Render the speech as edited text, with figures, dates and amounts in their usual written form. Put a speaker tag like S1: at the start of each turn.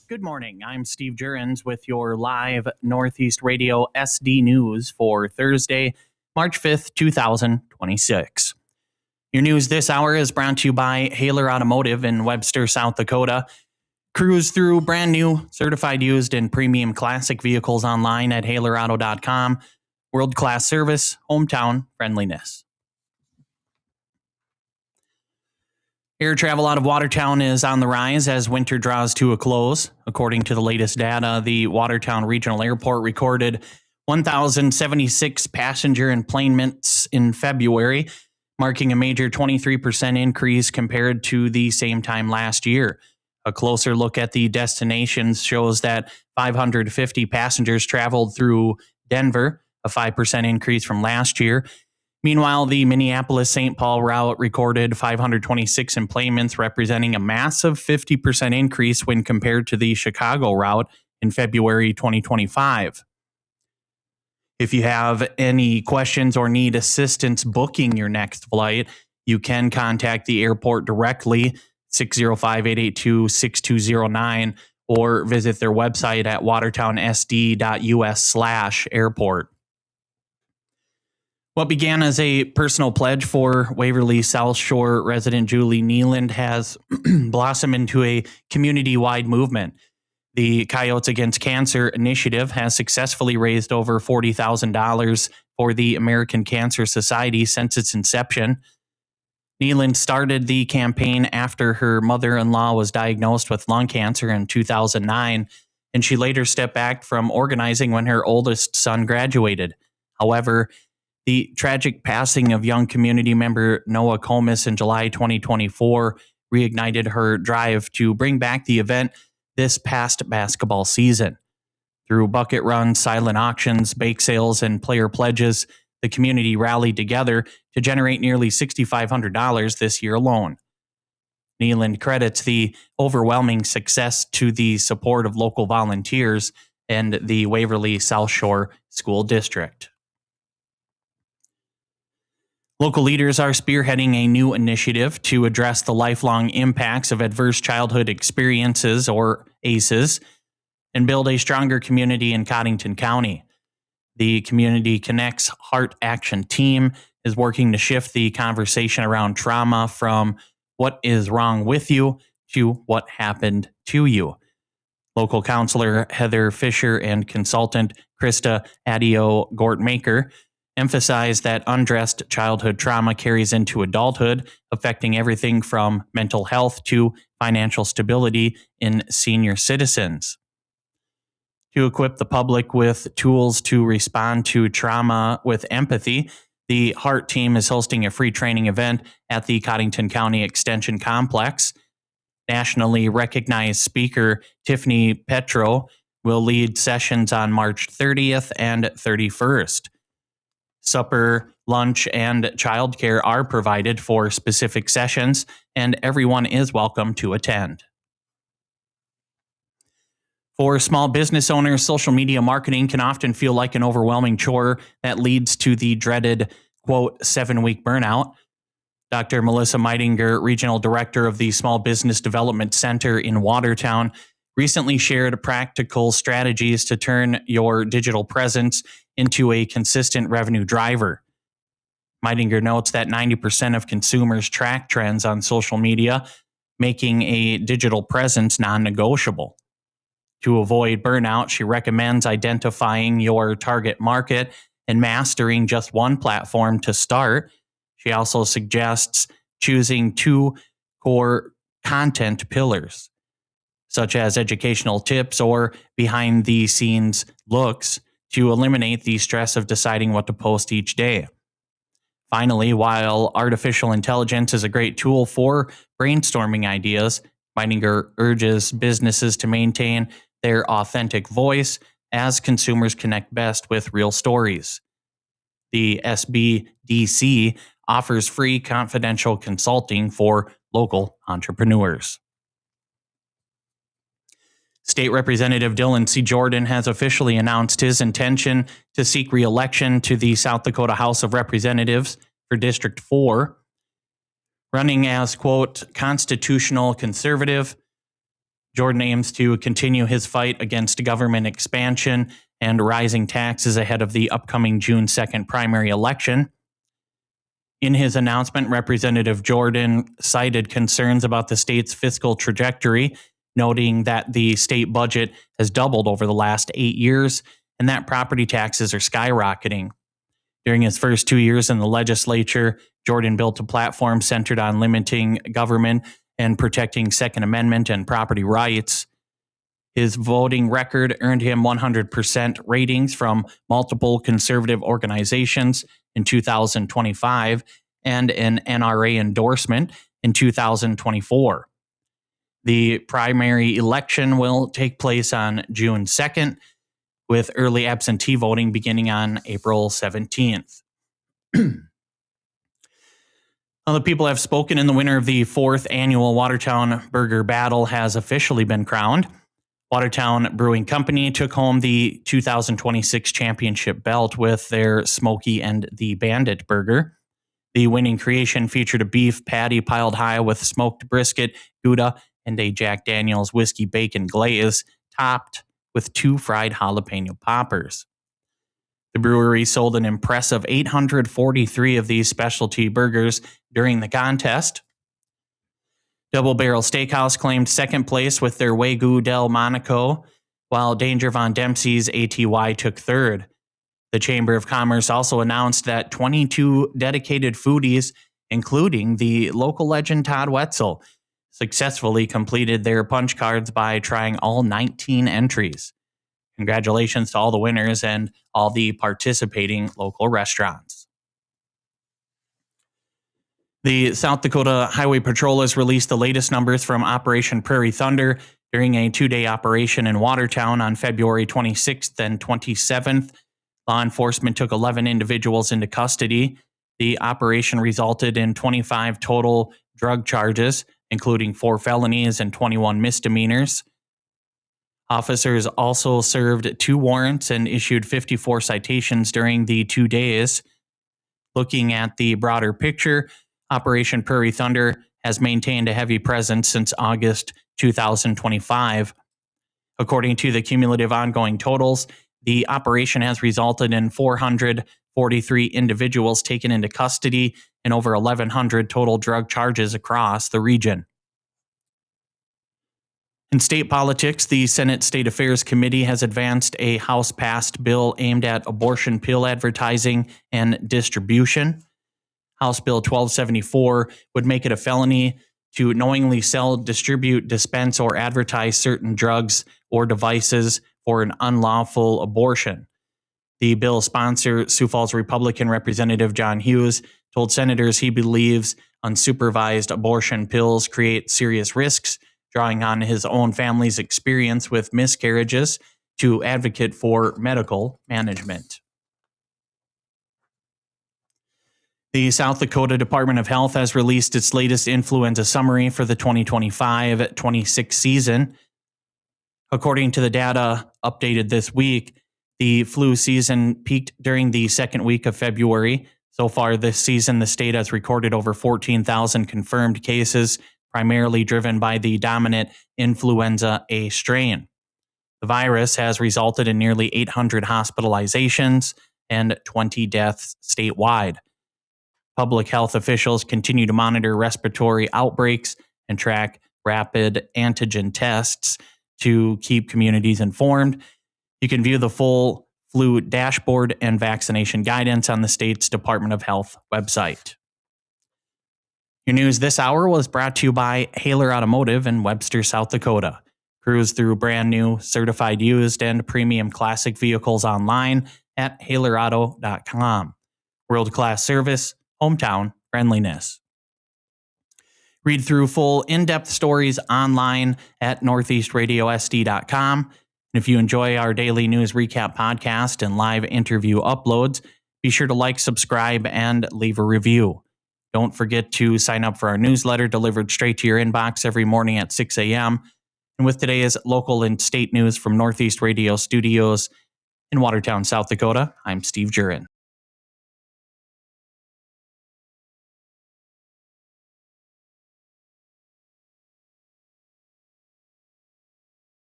S1: Good morning. I'm Steve Jurens with your live Northeast Radio SD News for Thursday, March 5th, 2026. Your news this hour is brought to you by Hahler Automotive in Webster, South Dakota. Cruise through brand new, certified used, and premium classic vehicles online at HahlerAuto.com. World-class service, hometown friendliness. Air travel out of Watertown is on the rise as winter draws to a close. According to the latest data, the Watertown Regional Airport recorded 1,076 passenger enplanements in February, marking a major 23% increase compared to the same time last year. A closer look at the destinations shows that 550 passengers traveled through Denver, a 5% increase from last year. Meanwhile, the Minneapolis-St. Paul route recorded 526 enplanements, representing a massive 50% increase when compared to the Chicago route in February 2025. If you have any questions or need assistance booking your next flight, you can contact the airport directly, 605-882-6209, or visit their website at watertownsd.us/airport. What began as a personal pledge for Waverly South Shore resident Julie Nealand has blossomed into a community-wide movement. The Coyotes Against Cancer initiative has successfully raised over $40,000 for the American Cancer Society since its inception. Nealand started the campaign after her mother-in-law was diagnosed with lung cancer in 2009, and she later stepped back from organizing when her oldest son graduated. However, the tragic passing of young community member Noah Comus in July 2024 reignited her drive to bring back the event this past basketball season. Through bucket runs, silent auctions, bake sales, and player pledges, the community rallied together to generate nearly $6,500 this year alone. Nealand credits the overwhelming success to the support of local volunteers and the Waverly South Shore School District. Local leaders are spearheading a new initiative to address the lifelong impacts of adverse childhood experiences, or ACEs, and build a stronger community in Cottington County. The Community Connects Heart Action Team is working to shift the conversation around trauma from what is wrong with you to what happened to you. Local counselor Heather Fisher and consultant Krista Adio-Gortmaker emphasize that undressed childhood trauma carries into adulthood, affecting everything from mental health to financial stability in senior citizens. To equip the public with tools to respond to trauma with empathy, the HEART team is hosting a free training event at the Cottington County Extension Complex. Nationally recognized speaker Tiffany Petro will lead sessions on March 30th and 31st. Supper, lunch, and childcare are provided for specific sessions, and everyone is welcome to attend. For small business owners, social media marketing can often feel like an overwhelming chore that leads to the dreaded, quote, 7-week burnout. Dr. Melissa Meidinger, Regional Director of the Small Business Development Center in Watertown, recently shared practical strategies to turn your digital presence into a consistent revenue driver. Meidinger notes that 90% of consumers track trends on social media, making a digital presence non-negotiable. To avoid burnout, she recommends identifying your target market and mastering just one platform to start. She also suggests choosing 2 core content pillars, such as educational tips or behind-the-scenes looks, to eliminate the stress of deciding what to post each day. Finally, while artificial intelligence is a great tool for brainstorming ideas, Meidinger urges businesses to maintain their authentic voice as consumers connect best with real stories. The SBDC offers free confidential consulting for local entrepreneurs. State Representative Dylan C. Jordan has officially announced his intention to seek re-election to the South Dakota House of Representatives for District 4. Running as, quote, constitutional conservative, Jordan aims to continue his fight against government expansion and rising taxes ahead of the upcoming June 2nd primary election. In his announcement, Representative Jordan cited concerns about the state's fiscal trajectory, noting that the state budget has doubled over the last 8 years and that property taxes are skyrocketing. During his first 2 years in the legislature, Jordan built a platform centered on limiting government and protecting Second Amendment and property rights. His voting record earned him 100% ratings from multiple conservative organizations in 2025 and an NRA endorsement in 2024. The primary election will take place on June 2nd, with early absentee voting beginning on April 17th. Well, the people have spoken, and the winner of the 4th annual Watertown Burger Battle has officially been crowned. Watertown Brewing Company took home the 2026 championship belt with their Smoky and the Bandit burger. The winning creation featured a beef patty piled high with smoked brisket, Gouda, and a Jack Daniel's whiskey bacon glaze, topped with 2 fried jalapeno poppers. The brewery sold an impressive 843 of these specialty burgers during the contest. Double Barrel Steakhouse claimed second place with their Wagyu del Monaco, while Danger Von Dempsey's ATY took third. The Chamber of Commerce also announced that 22 dedicated foodies, including the local legend Todd Wetzel, successfully completed their punch cards by trying all 19 entries. Congratulations to all the winners and all the participating local restaurants. The South Dakota Highway Patrol has released the latest numbers from Operation Prairie Thunder during a 2-day operation in Watertown on February 26th and 27th. Law enforcement took 11 individuals into custody. The operation resulted in 25 total drug charges, including 4 felonies and 21 misdemeanors. Officers also served 2 warrants and issued 54 citations during the 2 days. Looking at the broader picture, Operation Prairie Thunder has maintained a heavy presence since August 2025. According to the cumulative ongoing totals, the operation has resulted in 443 individuals taken into custody and over 1,100 total drug charges across the region. In state politics, the Senate State Affairs Committee has advanced a House-passed bill aimed at abortion pill advertising and distribution. House Bill 1274 would make it a felony to knowingly sell, distribute, dispense, or advertise certain drugs or devices for an unlawful abortion. The bill sponsor, Sioux Falls Republican Representative John Hughes, told senators he believes unsupervised abortion pills create serious risks, drawing on his own family's experience with miscarriages to advocate for medical management. The South Dakota Department of Health has released its latest influenza summary for the 2025-26 season. According to the data updated this week, the flu season peaked during the second week of February. So far this season, the state has recorded over 14,000 confirmed cases, primarily driven by the dominant influenza A strain. The virus has resulted in nearly 800 hospitalizations and 20 deaths statewide. Public health officials continue to monitor respiratory outbreaks and track rapid antigen tests to keep communities informed. You can view the full flu dashboard and vaccination guidance on the state's Department of Health website. Your news this hour was brought to you by Hahler Automotive in Webster, South Dakota. Cruise through brand new, certified used, and premium classic vehicles online at HahlerAuto.com. World-class service, hometown friendliness. Read through full in-depth stories online at northeastradiosd.com. And if you enjoy our daily news recap podcast and live interview uploads, be sure to like, subscribe, and leave a review. Don't forget to sign up for our newsletter delivered straight to your inbox every morning at 6 a.m. And with today's local and state news from Northeast Radio Studios in Watertown, South Dakota, I'm Steve Jurin.